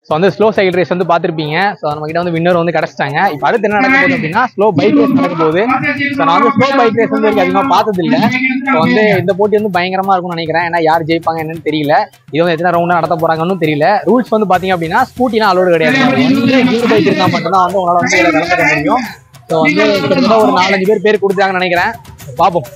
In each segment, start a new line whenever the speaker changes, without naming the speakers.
So வந்து slow cycle race வந்து பார்த்துருப்பீங்க. ஸோ நம்ம கிட்ட வந்து வின்னர் வந்து கிடச்சிட்டாங்க. இப்போ அடுத்து என்ன நடக்க போகுது அப்படின்னா ஸ்லோ பைக் ரேஸ் நடக்க போகுது. ஸோ நான் வந்து ஸ்லோ பைக் ரேஸ் வந்து அதிகமாக பார்த்தது இல்லை. ஸோ வந்து இந்த போட்டி வந்து பயங்கரமாக இருக்கும்னு நினைக்கிறேன். ஏன்னா யார் ஜெயிப்பாங்க என்னன்னு தெரியல. இது வந்து எத்தனை ரவுண்டாக நடத்த போறாங்கன்னு தெரியல. ரூல்ஸ் வந்து பார்த்தீங்க அப்படின்னா ஸ்கூட்டினா அலோடு கிடையாது. கீர் பைக் இருந்தால் மட்டும்தான் வந்து உங்களால் வந்து இதில் கலந்துக்க முடியும். ஸோ வந்து கிட்டத்தட்ட ஒரு 4-5 பேர் கொடுத்தாங்கன்னு நினைக்கிறேன். பார்ப்போம்.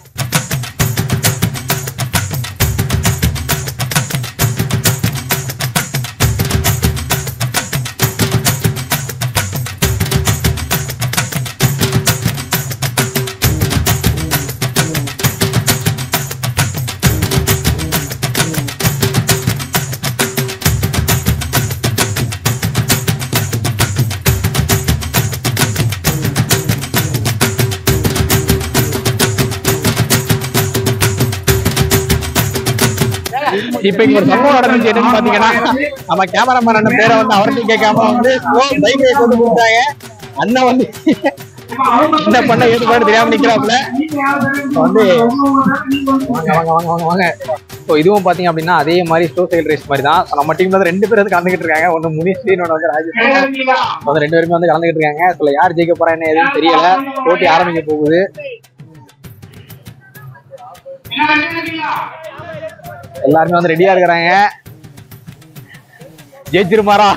இப்ப இங்க ஒரு சம்பவம் நடந்துச்சு. என்னன்னு பாத்தீங்கன்னா நம்ம கேமராமேன் பேரை வந்து அவர்கிட்ட கேட்காம வந்து பைக் ரேஸ் வந்து கொடுத்தாங்க. அண்ணன் வந்து என்ன பண்ண ஏது பண்ண தெரியாம நிக்கிறாப்புல வந்து வாங்க. ஸோ இதுவும் பாத்தீங்க அப்படின்னா அதே மாதிரி ஸ்லோ சைக்கிள் ரேஸ் மாதிரி தான். நம்ம டீம்ல வந்து 2 பேர் வந்து கலந்துகிட்டு இருக்காங்க. ஒன்னு முனிஷ், இன்னொன்னு வந்து ராஜேஷ். வந்து 2 பேருமே வந்து கலந்துகிட்டு இருக்காங்க. ஸோ யார் ஜெயிக்க போறா என்ன எதுவும் தெரியல. போட்டி ஆரம்பிக்க போகுது. எல்லாருமே வந்து ரெடியா இருக்கிறாங்க. ஜெயிச்சிருமாரா?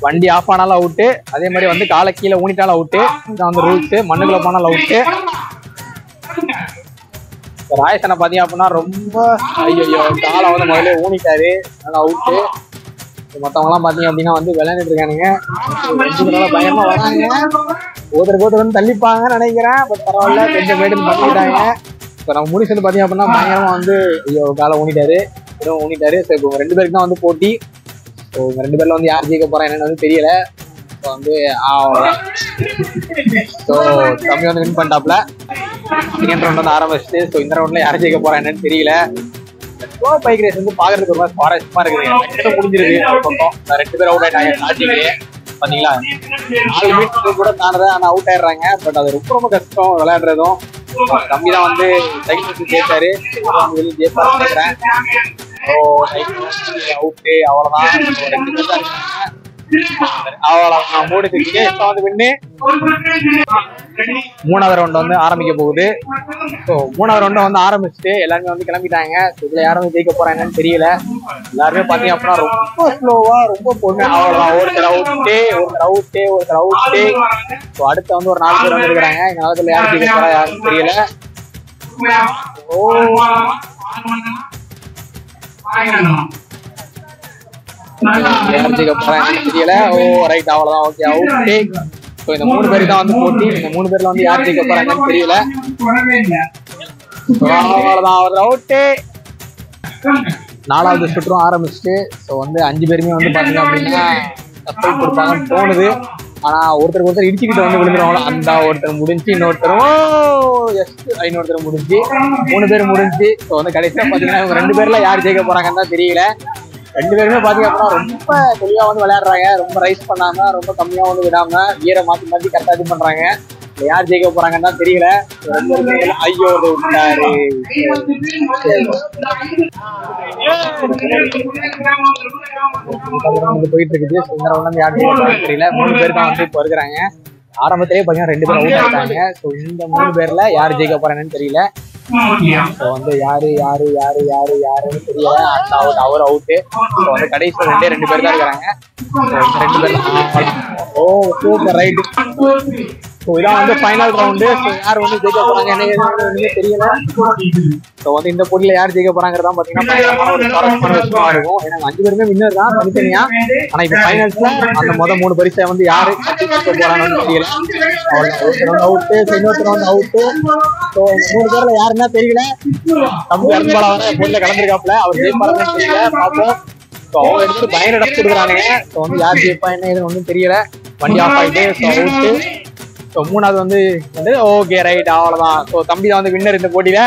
வண்டி ஆஃப் ஆனாலும் அவுட்டு. அதே மாதிரி வந்து காலை கீழே ஊனிட்டாலும் அவுட்டு. இதான் வந்து ரூல்ஸ். மண்ணுக்குள்ள போனாலும் அவுட்டு. ராயசனை பாத்தீங்க அப்படின்னா ரொம்ப ஐயோ காலை வந்து முதல்ல ஊனிட்டாரு. அதனால அவுட்டு. மற்றவங்க எல்லாம் பாத்தீங்க அப்படின்னா வந்து விளையாண்டுட்டு இருக்கானுங்க. பயமா வராங்க. ஒருத்தருக்கு வந்து தள்ளிப்பாங்கன்னு நினைக்கிறேன். பட் பரவாயில்ல, கொஞ்சம் மெயின்டைன் பண்ணிட்டாங்க. இப்போ நம்ம முடிச்சு வந்து பார்த்தீங்க அப்படின்னா பயங்கரமாக வந்து ஐயோ காலை ஊனிட்டாரு, இதுவும் ஊனிட்டாரு. ஸோ இப்போ 2 பேருக்கு தான் வந்து போட்டி. ஸோ 2 பேரில் வந்து யார் ஜெயிக்க போகிறா என்னன்னு வந்து தெரியல. ஸோ வந்து அவ்வளோதான். ஸோ தம்பி வந்து வின் பண்ணிட்டாப்ல. செகண்ட் ரவுண்ட் வந்து ஆரம்பிச்சுட்டு. ஸோ இந்த ரவுண்டில் யார் ஜெயிக்க போகிறா என்னன்னு தெரியல. ஸ்லோ பைக் ரேஸ் வந்து பார்க்கறதுக்கு ஒரு மாதிரி சுவாரஸ்யமாக இருக்குது. முடிஞ்சிருக்கு பக்கம். 2 பேர் அவுட் ஆகிட்டாங்க ஸ்டார்டிங்லேயே. பார்த்தீங்களா 4 மீட்டர் கூட தாண்டதான். ஆனால் அவுட் ஆயிடுறாங்க. பட் அது ரொம்ப ரொம்ப கஷ்டம் விளையாடுறதும். தம்பி தான் வந்து சைக்கிள் வச்சு ஜெயிச்சாரு. வெளியே ஜெயிப்பாரு நினைக்கிறேன். அவுட்டு. அவ்வளோதான். 2 பேர் தான் இருக்காங்க. அவ்வளோதான். 3 விக்கெட் வந்து வின்னு. 3வது ரவுண்ட் வந்து ஆரம்பிக்க போகுது. ஸோ 3வது ரவுண்டை வந்து ஆரம்பிச்சுட்டு எல்லாருமே வந்து கிளம்பிட்டாங்க. இதுல யாரும் ஜெயிக்க போறா என்னன்னு தெரியல. எல்லாருமே பாத்தீங்க அப்படின்னா ரொம்ப ஸ்லோவா ரொம்ப பொண்ணு. அவ்வளவுதான். ஒருத்தர் அவுட்டு. ஸோ அடுத்து வந்து ஒரு 4 பேர் வந்து இருக்கிறாங்க. இந்த காலத்துல யாரும் ஜெயிக்க போறா யாருன்னு தெரியல. யாரும் ஜெயிக்க போறா என்னன்னு தெரியல. ரைட். அவ்வளவுதான். Okay, out. ஸோ இந்த 3 பேருக்கு தான் வந்து போட்டி. இந்த 3 பேர்ல வந்து யார் ஜெயிக்க போறாங்கன்னு தெரியல. அவ்வளவுதான். அவர் அவுட்டு. 4வது சுற்றும் ஆரம்பிச்சுட்டு. ஸோ வந்து 5 பேருமே வந்து பாத்தீங்க அப்படின்னா சப்போர்ட் கொடுப்பாங்கன்னு தோணுது. ஆனா ஒருத்தர் இடிச்சுக்கிட்டு வந்து விழுந்துருவாங்களோ அந்த ஒருத்தர் முடிஞ்சு, இன்னொருத்தர் முடிஞ்சு 3 பேர் முடிஞ்சு. ஸோ வந்து கடைசியா பாத்தீங்கன்னா இவங்க 2 பேர்ல யார் ஜெயிக்க போறாங்கன்னு தான் தெரியல. 2 பேருமே பாத்தீங்க அப்படின்னா ரொம்ப தெளிவா வந்து விளையாடுறாங்க. ரொம்ப ரைஸ் பண்ணாம, ரொம்ப கம்மியா வந்து விடாம கியரை மாத்தி கரெக்டா இது பண்றாங்க. யார் ஜெயிக்க போறாங்கன்னு தான் தெரியல. 2 பேருமே ஐயோ விட்டாரு. போயிட்டு இருக்குது. இந்த ரவுண்ட் யார் ஜெயிக்க போறாங்கன்னு தெரியல. 3 பேர் தான் வந்து இப்போ இருக்கிறாங்க. ஆரம்பத்திலேயே பாத்தீங்கன்னா 2 பேர் அவுட் ஆயிட்டாங்க. ஸோ இந்த 3 பேர்ல யார் ஜெயிக்க போறாங்கன்னு தெரியல. ஸோ வந்து யாருன்னு தெரியல. அவர் அவுட்டு. ஸோ வந்து கடைசியில் 2 பேர் தான் இருக்கிறாங்க. 2 பேர் சூப்பர் ரைட்டு. ஸோ இதான் வந்து ஃபைனல் ரவுண்டு. ஸோ யார் வந்து ஜெயிக்க போறாங்க என்ன தெரியல. ஸோ வந்து இந்த போட்டியில யார் ஜெயிக்க போறாங்கிறதா பாத்தீங்கன்னா பயங்கரமான ஒரு சுவாரஸ்யமான விஷயமா இருக்கும். ஏன்னா 5 பேருமே வின்னர் தான் தனித்தனியா. ஆனா இப்ப ஃபைனல்ஸ்ல அந்த 3 பரிசை வந்து யாரு ஜெயிக்க போறாங்கன்னு தெரியல. ஒருத்தர் அவுட்டு, இன்னொருத்தர் வந்து அவுட்டு. ஸோ 3 பேர்ல யாருன்னா தெரியல. தம்பி அருண்பாலா வர போட்டியில கலந்துருக்காப்ல. அவர் ஜெயிப்பாருன்னு தெரியல. பார்ப்போம். ஸோ அவங்க எடுத்துட்டு பயங்கர டஃப் கொடுக்குறானுங்க. ஸோ வந்து யார் ஜெயிப்பா என்ன ஏதுன்னு ஒன்றும் தெரியல. வண்டி ஆஃப் ஆயிட்டு. So out. ஸோ 3வது வந்து ஓகே ரைட். அவ்வளோதான். ஸோ தம்பி தான் வந்து வின்னர் இந்த போட்டியில.